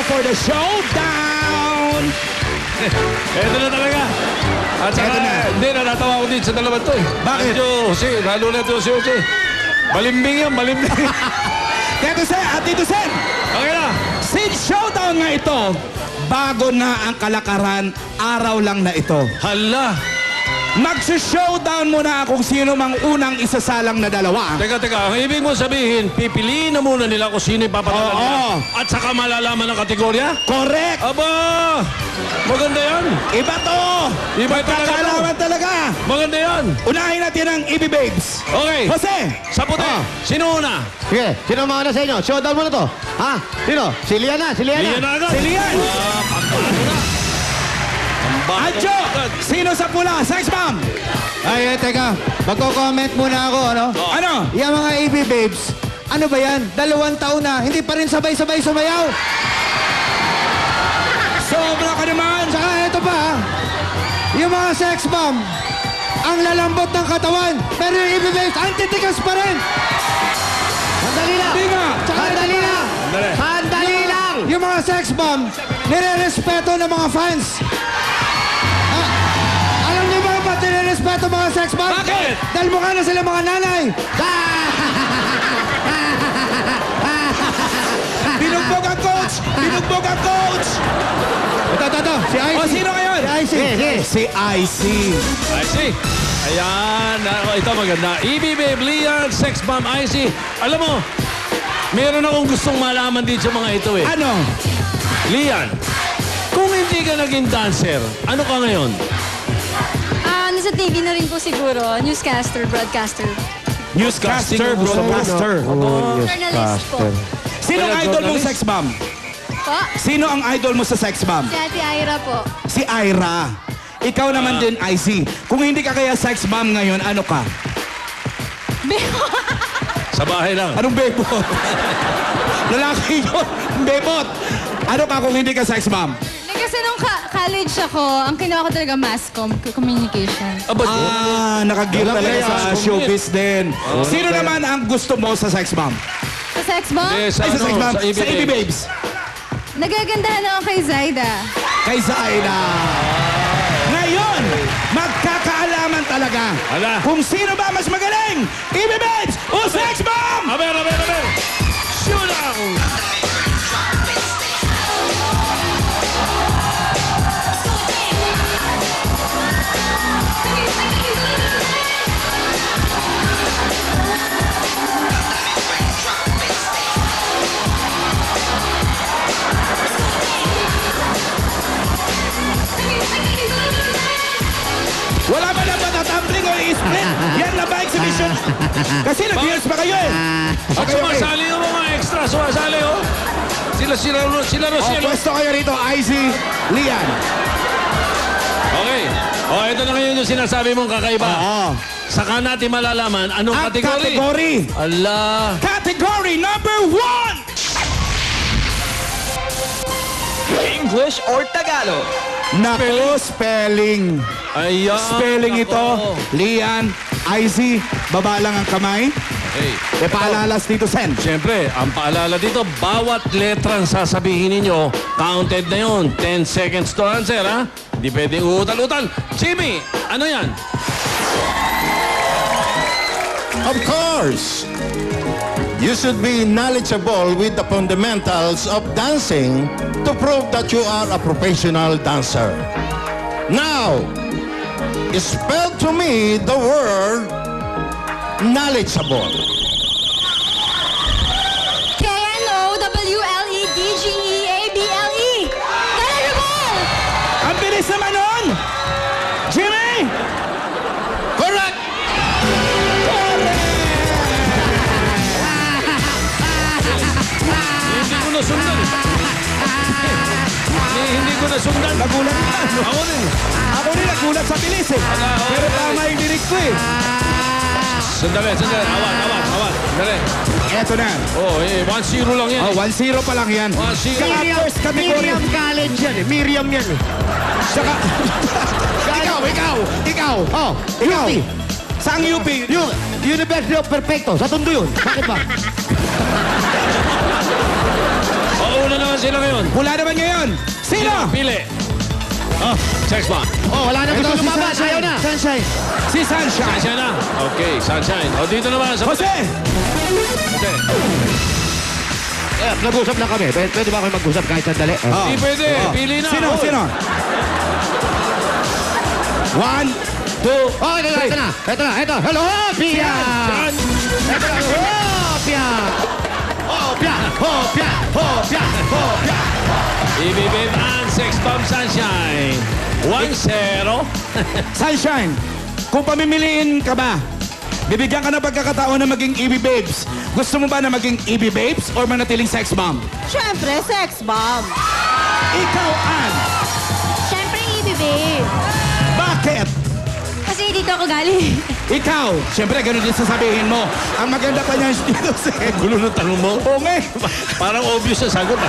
for the showdown! Ito na talaga. At saka, Eto na. hindi, natatawa ko din sa dalawa to eh. Bakit? Lalo na ito si Jose. Balimbing yan, balimbing. Tito Sen, Okay na. since showdown nga ito, bago na ang kalakaran, araw lang na ito. Hala. Magsa-showdown muna kung sino mang unang isasalang na dalawa. Teka. Ang ibig mo sabihin, pipiliin na muna nila kung sino ipapadala Oo. nila. At saka malalaman ang kategorya? Correct! Aba! Maganda yan. Iba to! Iba talaga to. Magkakaalaman talaga! Maganda yan. Unahin natin ang EB Babes. Okay. Jose! Sa puti. Sino una? Sige, sino mauna sa inyo? Showdown mo na to. Ha? Sino? Si Liana, si Liana. Liyan na agad. Si Lian! Pambano na. Pambano Adjo! na agad. Sino sa pula? Sex bomb! Ay, teka. Magko-comment muna ako, ano? Ano? Yung mga AB babes, ano ba yan? 2 taon na, hindi pa rin sabay-sabay sumayaw. Sobra ka naman! Tsaka ito pa, yung mga sex bomb, ang lalambot ng katawan, pero yung AB babes, ang titigas pa rin. Sandali lang. Hindi nga! Sandali lang. Sandali lang. Yung mga sex bomb, nire-respeto ng mga fans. Alam niyo ba ba't nire-respeto mga sex bomb? Bakit? Dahil mukha na sila mga nanay. Binugbog ang coach! Binugbog ang coach! Ito. Si Icy. O, sino ngayon? Si Icy. Si Icy. I see. Ayan. Ito maganda. EB Babe, Lian, Sex Bomb, IC. Alam mo, meron akong gustong malaman dito sa mga ito eh. Ano? Lian, kung hindi ka naging dancer, ano ka ngayon? Nasa TV na rin po siguro. Newscaster, broadcaster. Newscaster, broadcaster. Journalist po. Sino ang Kaya idol mong journalist? sex bomb? Po? Sino ang idol mo sa sex bomb? Si Ate Ira po. Si Ira. Ikaw naman din, Icy. Kung hindi ka kaya sex bomb ngayon, ano ka? Sa bahay lang. Anong bebot? Lalaki yun. Bebot. Ano ka kung hindi ka sex bomb? Kasi nung college ako, ang kinuha ko talaga mass communication. Aba, Nakagear Alam talaga kaya, sa commute. showbiz din. Sino naman ang gusto mo sa sex bomb? Sa sex bomb, Sa Ay, sa ano, sex bomb? sa EB Sa EB Babe. Babes. nagagandahan ako kay Zaida. Kay Zaida. Ngayon, magkakaalaman talaga Ala. kung sino ba mas magaling, EB Babes o sex bomb! Aber. Showdown! Wala ba na patatumbling o i-split? Yan na ba exhibition? Kasi nag-years pa kayo eh. Pag sumasali yung mga extra, sumasali oh. Sila O, Rosiel. pwesto kayo rito, Icy, Lian. Okay. Ito na ngayon yung sinasabi mong kakaiba. Oo. Saka natin malalaman anong Ang kategory. category. Ala. Category number 1! English or Tagalog? Naku, spelling. Ayan. Spelling ito. Ako. Lian, Icy, baba lang ang kamay. Hey. E paalalas dito, Sen. Siyempre, ang paalala dito, bawat letrang sasabihin ninyo, counted na yun. 10 seconds to answer, ha? Hindi pwedeng uutal-utal. Jimmy, ano yan? Of course, you should be knowledgeable with the fundamentals of dancing to prove that you are a professional dancer. Now, spell to me the word knowledgeable. Knowledgeable. Knowledgeable! Ang bilis naman nun! Jimmy! Correct! Hindi ko nasundan. Hindi ko nasundan. Nagulat ka. Ako rin. Ako rin nagulat sa bilis eh. Pero tama yung lyric ko eh. Sandali. Awat. Sandali. Eto na. 1-0 lang yan. Oh, 1-0 pa lang yan. 1-0. Saka first category. Miriam College yan eh. Miriam yan eh. Saka... ikaw. Oh, ikaw. UP. Saang UP? Yung University of Perfecto. Sa Tondo yun. Bakit ba? Una naman Sino ngayon? Mula naman ngayon. Sino? Pili. Oh, sex bomb. Oh, wala na gusto lumabas. Ayaw na. Sunshine. Si Sunshine. Sunshine na. Okay, Sunshine. O, dito naman sa... Jose. Jose. Nag-usap na kami. Pwede ba kayo mag-usap kahit sandali? Hindi pwede. Pili na. Sino? Hoy. Sino? 1, 2, Oh, ito na. Ito. Hello, Pia! Yan. Ito na. Oh, Pia! Oh, Pia! Oh, Pia! Oh, Pia! Oh, Pia! Ibibib and sex bomb Sunshine. 1-0. Sunshine. Kung pamimiliin ka ba, bibigyan ka ng pagkakataon na maging EB Babes. Gusto mo ba na maging EB Babes or manatiling sex bomb? Siyempre, sex bomb. Ikaw, Ann. Siyempre, ibibig. Bakit? Kasi dito ako galing. Ikaw. Siyempre, ganun din sasabihin mo. Ang maganda pa niya dito Gulo ng tanong mo. Oo nga eh. Parang obvious na sagot.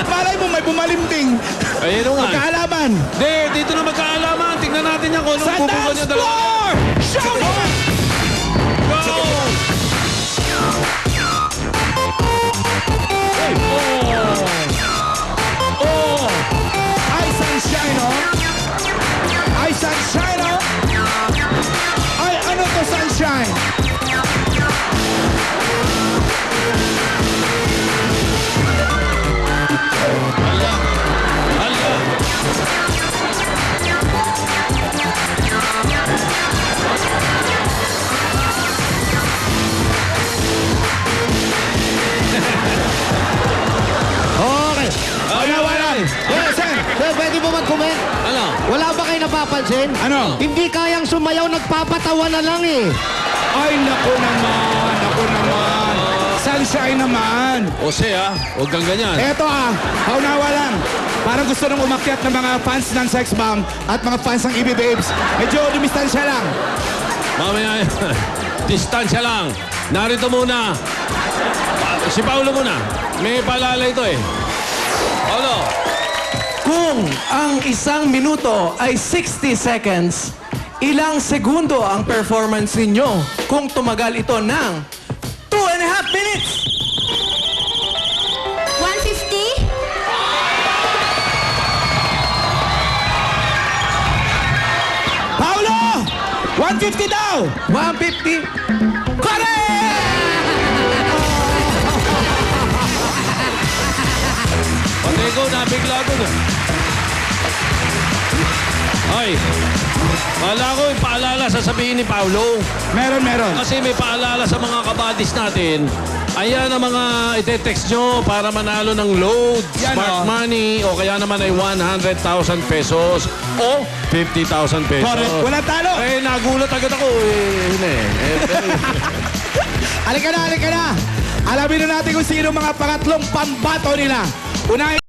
Malay mo, may bumalimbing. Ayun nga. Magkaalaman. Hindi, dito na magkaalaman. Tingnan natin yan kung Sa anong bubukan dance niya dalawa. floor! Show me! Go! Hey, oh! Oh! Ay, Sunshine, oh. Ay, Sunshine, oh. Ay, ano to, Sunshine? Hala! Okay. Panawalan. Yes, sir. Sir, pwede mo mag-comment? Ano? Wala ba kayo napapansin? Ano? Hindi kayang sumayaw, nagpapatawa na lang eh. Ay, naku naman. Naku naman. Sunshine naman. Jose, huwag kang ganyan. Eto paunawa lang. Parang gusto nang umakyat ng mga fans ng Sex Bomb at mga fans ng EB Babes. Medyo dumistansya lang. Mamaya, distansya lang. Narito muna. Si Paolo muna. May paalala ito eh. Paolo. Kung ang 1 minuto ay 60 seconds, ilang segundo ang performance ninyo kung tumagal ito ng 2.5 minutes? 150? Paulo! 150 daw! 150? Correct! Pati ko, nabigla ko. Ay, kala ko yung paalala sasabihin ni Paolo. Meron. Kasi may paalala sa mga kabadis natin. Ayan ang mga ite-text nyo para manalo ng load, Yan, smart oh. money, o kaya naman ay 100,000 pesos o 50,000 pesos. Correct. Wala talo. Eh, nagulat agad ako. Halika na. Alamin na natin kung sino mga pangatlong pambato nila. Unahin